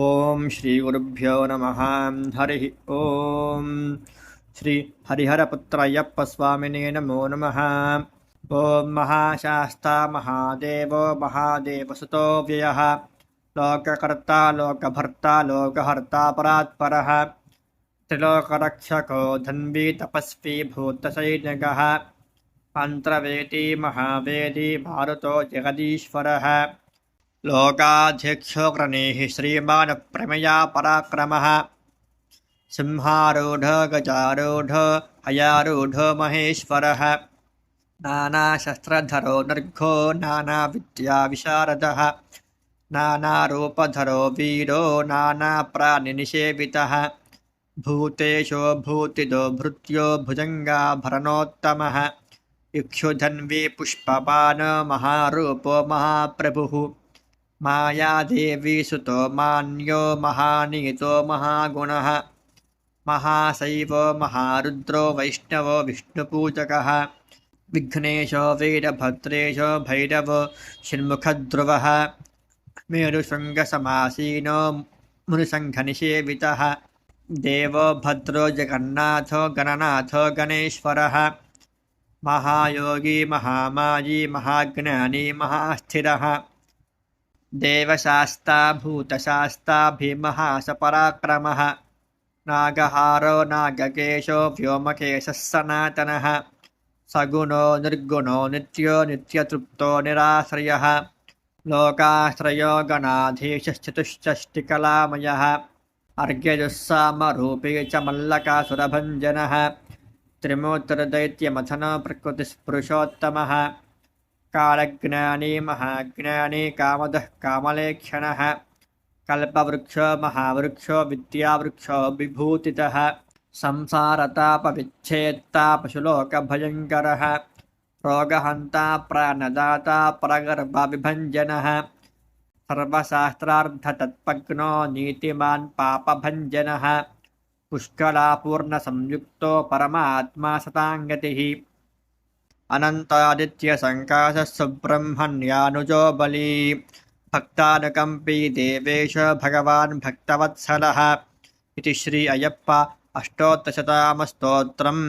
ओम श्री गुरुभ्यो नमः। हरि ओम श्री हरिहरपुत्रय्यप्प स्वामिने नमो नमः। ओम महाशास्ता महादेवो महादेवसुतो व्ययः लोककर्ता लोकभर्ता लोकहर्ता परात्परः त्रिलोकरक्षको धन्वी तपस्वी भूतसैनिकः मन्त्रवेदी महावेदी मारुतो जगदीश्वरः लोकाध्यक्षो क्रनेः श्रीमान् प्रमेया पराक्रमः सिंहारूढ गजारूढ हयारूढ महेश्वरः नानाशस्त्रधरो नर्घो नानाविद्याविशारदः नानारूपधरो वीरो नानाप्राणिनिषेवितः भूतेशो भूतिदो भृत्यो भुजङ्गाभरणोत्तमः इक्षुधन्वी पुष्पपान् महारूपो महाप्रभुः मायादेवी सुतो मान्यो महानीतो महागुणः महाशैवो महारुद्रो वैष्णवो विष्णुपूजकः विघ्नेशो वीरभद्रेशो भैरवो षण्मुखध्रुवः मेरुशृङ्गसमासीनो मुनिसङ्घनिषेवितः देवो भद्रो जगन्नाथो गणनाथो गणेश्वरः महायोगी महामायी महाज्ञानी महास्थिरः देवशास्ता भूतशास्ता भीमः सपराक्रमः नागहारो नागकेशो व्योमकेशः सनातनः सगुणो निर्गुणो नित्यो नित्यतृप्तो निराश्रयः लोकाश्रयो गणाधीशश्चतुष्षष्टिकलामयः अर्घ्यजुस्सामरूपी च मल्लकासुरभञ्जनः त्रिमूर्तिर्दैत्यमथनो प्रकृतिस्पुरुषोत्तमः कालज्ञानी महाज्ञानी कामदः कामलेक्षणः कल्पवृक्षो महावृक्षो विद्यावृक्षो विभूतितः संसारतापविच्छेत्तापशुलोकभयङ्करः रोगहन्ता प्राणदाता परगर्भविभञ्जनः सर्वशास्त्रार्थतत्पज्ञो नीतिमान् पापभञ्जनः पुष्कलापूर्णसंयुक्तो परमात्मा सताङ्गतिः अनन्तादित्यसङ्काशः सुब्रह्मण्यानुजो बली भक्तानुकम्पी देवेश भगवान् भक्तवत्सलः इति श्री अय्यप्प अष्टोत्तरशतनामस्तोत्रम्।